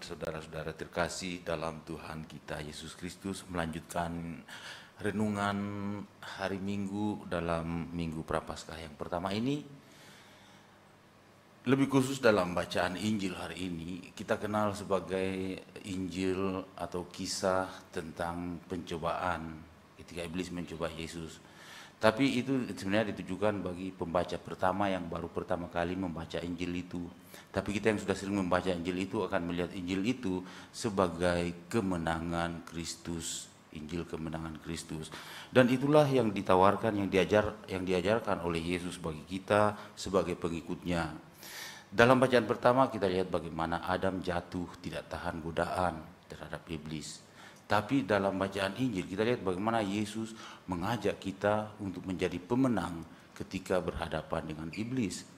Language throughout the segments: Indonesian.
Saudara-saudara terkasih dalam Tuhan kita Yesus Kristus, melanjutkan renungan hari Minggu dalam Minggu Prapaskah yang pertama ini. Lebih khusus dalam bacaan Injil hari ini, kita kenal sebagai Injil atau kisah tentang pencobaan ketika iblis mencoba Yesus. Tapi itu sebenarnya ditujukan bagi pembaca pertama yang baru pertama kali membaca Injil itu. Tapi kita yang sudah sering membaca Injil itu akan melihat Injil itu sebagai kemenangan Kristus, Injil kemenangan Kristus. Dan itulah yang ditawarkan, yang diajarkan oleh Yesus bagi kita sebagai pengikutnya. Dalam bacaan pertama kita lihat bagaimana Adam jatuh tidak tahan godaan terhadap iblis. Tapi dalam bacaan Injil kita lihat bagaimana Yesus mengajak kita untuk menjadi pemenang ketika berhadapan dengan iblis.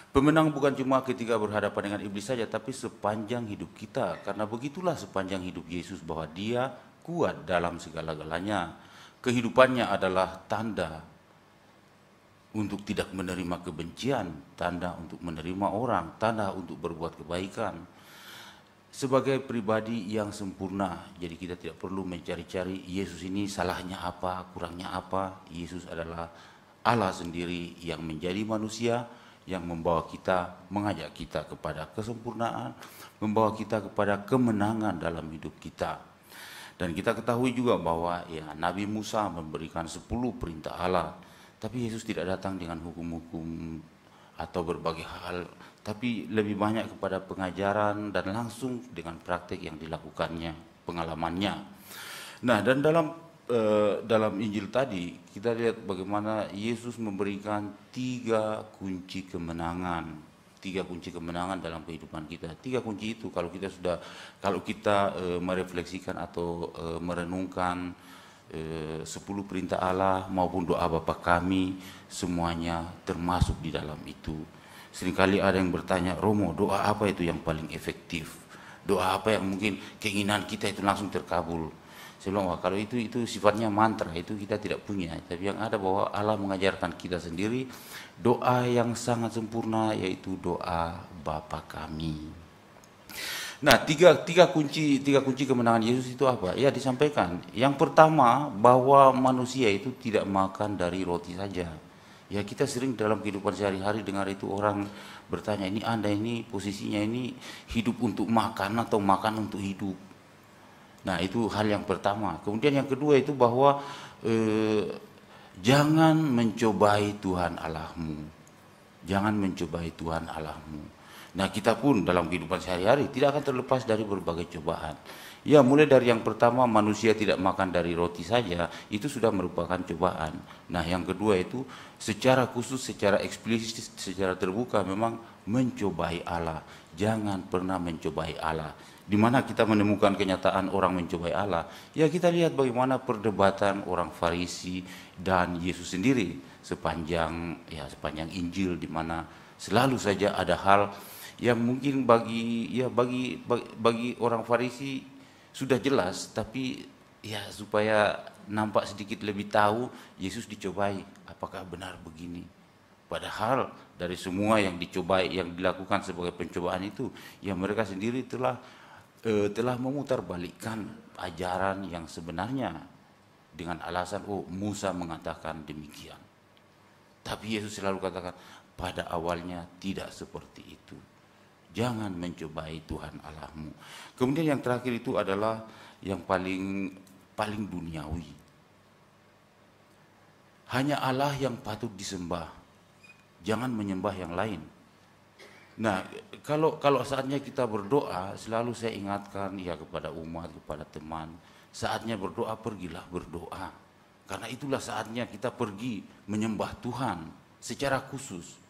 Pemenang bukan cuma ketika berhadapan dengan iblis saja, tapi sepanjang hidup kita. Karena begitulah sepanjang hidup Yesus, bahwa dia kuat dalam segala-galanya. Kehidupannya adalah tanda untuk tidak menerima kebencian, tanda untuk menerima orang, tanda untuk berbuat kebaikan. Sebagai pribadi yang sempurna, jadi kita tidak perlu mencari-cari Yesus ini salahnya apa, kurangnya apa. Yesus adalah Allah sendiri yang menjadi manusia, yang membawa kita, mengajak kita kepada kesempurnaan, membawa kita kepada kemenangan dalam hidup kita. Dan kita ketahui juga bahwa Nabi Musa memberikan 10 perintah Allah, tapi Yesus tidak datang dengan hukum-hukum atau berbagai hal, tapi lebih banyak kepada pengajaran dan langsung dengan praktik yang dilakukannya, pengalamannya. Nah, dan dalam Injil tadi kita lihat bagaimana Yesus memberikan 3 kunci kemenangan. 3 kunci kemenangan dalam kehidupan kita. 3 kunci itu kalau kita merefleksikan atau merenungkan 10 perintah Allah maupun doa Bapa kami, semuanya termasuk di dalam itu. Seringkali ada yang bertanya, Romo, doa apa itu yang paling efektif? Doa apa yang mungkin keinginan kita itu langsung terkabul? Saya bilang, wah, kalau itu sifatnya mantra, itu kita tidak punya. Tapi yang ada bahwa Allah mengajarkan kita sendiri doa yang sangat sempurna, yaitu doa Bapa kami. Nah, tiga kunci kemenangan Yesus itu apa? Ya, disampaikan. Yang pertama, bahwa manusia itu tidak makan dari roti saja. Ya, kita sering dalam kehidupan sehari-hari dengar itu orang bertanya, ini Anda ini posisinya ini hidup untuk makan atau makan untuk hidup. Nah, itu hal yang pertama. Kemudian yang kedua itu bahwa jangan mencobai Tuhan Allahmu. Jangan mencobai Tuhan Allahmu. Nah, kita pun dalam kehidupan sehari-hari tidak akan terlepas dari berbagai cobaan. Ya, mulai dari yang pertama, manusia tidak makan dari roti saja, itu sudah merupakan cobaan. Nah, yang kedua itu secara khusus, secara eksplisit, secara terbuka memang mencobai Allah. Jangan pernah mencobai Allah. Di mana kita menemukan kenyataan orang mencobai Allah? Ya, kita lihat bagaimana perdebatan orang Farisi dan Yesus sendiri sepanjang Injil, di mana selalu saja ada hal yang mungkin bagi orang Farisi sudah jelas, tapi ya supaya nampak sedikit lebih tahu, Yesus dicobai, apakah benar begini? Padahal dari semua yang dicobai, yang dilakukan sebagai pencobaan itu, ya mereka sendiri telah memutarbalikkan ajaran yang sebenarnya dengan alasan Musa mengatakan demikian. Tapi Yesus selalu katakan pada awalnya tidak seperti itu. Jangan mencobai Tuhan Allahmu. Kemudian yang terakhir itu adalah yang paling duniawi. Hanya Allah yang patut disembah. Jangan menyembah yang lain. Nah, kalau saatnya kita berdoa, selalu saya ingatkan kepada umat, kepada teman, saatnya berdoa, pergilah berdoa. Karena itulah saatnya kita pergi menyembah Tuhan secara khusus.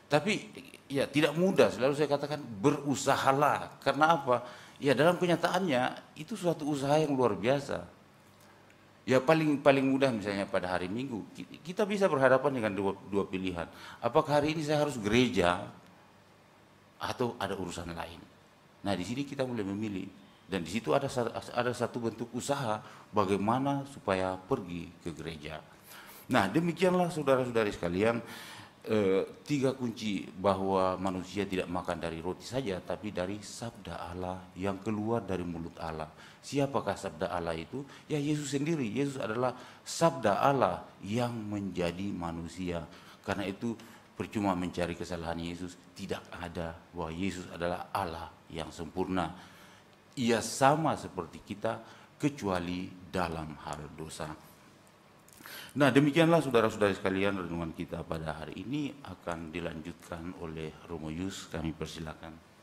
Tapi ya tidak mudah, selalu saya katakan berusahalah. Karena apa? Ya, dalam kenyataannya itu suatu usaha yang luar biasa. Ya, paling mudah misalnya pada hari Minggu kita bisa berhadapan dengan dua pilihan. Apakah hari ini saya harus gereja atau ada urusan lain? Nah, di sini kita mulai memilih, dan di situ ada satu bentuk usaha bagaimana supaya pergi ke gereja. Nah, demikianlah saudara-saudari sekalian, tiga kunci bahwa manusia tidak makan dari roti saja, tapi dari sabda Allah yang keluar dari mulut Allah. Siapakah sabda Allah itu? Ya Yesus sendiri. Yesus adalah sabda Allah yang menjadi manusia. Karena itu percuma mencari kesalahan Yesus. Tidak ada, bahwa Yesus adalah Allah yang sempurna. Ia sama seperti kita, kecuali dalam hal dosa. Nah, demikianlah saudara-saudara sekalian, renungan kita pada hari ini akan dilanjutkan oleh Romo Yus. Kami persilakan.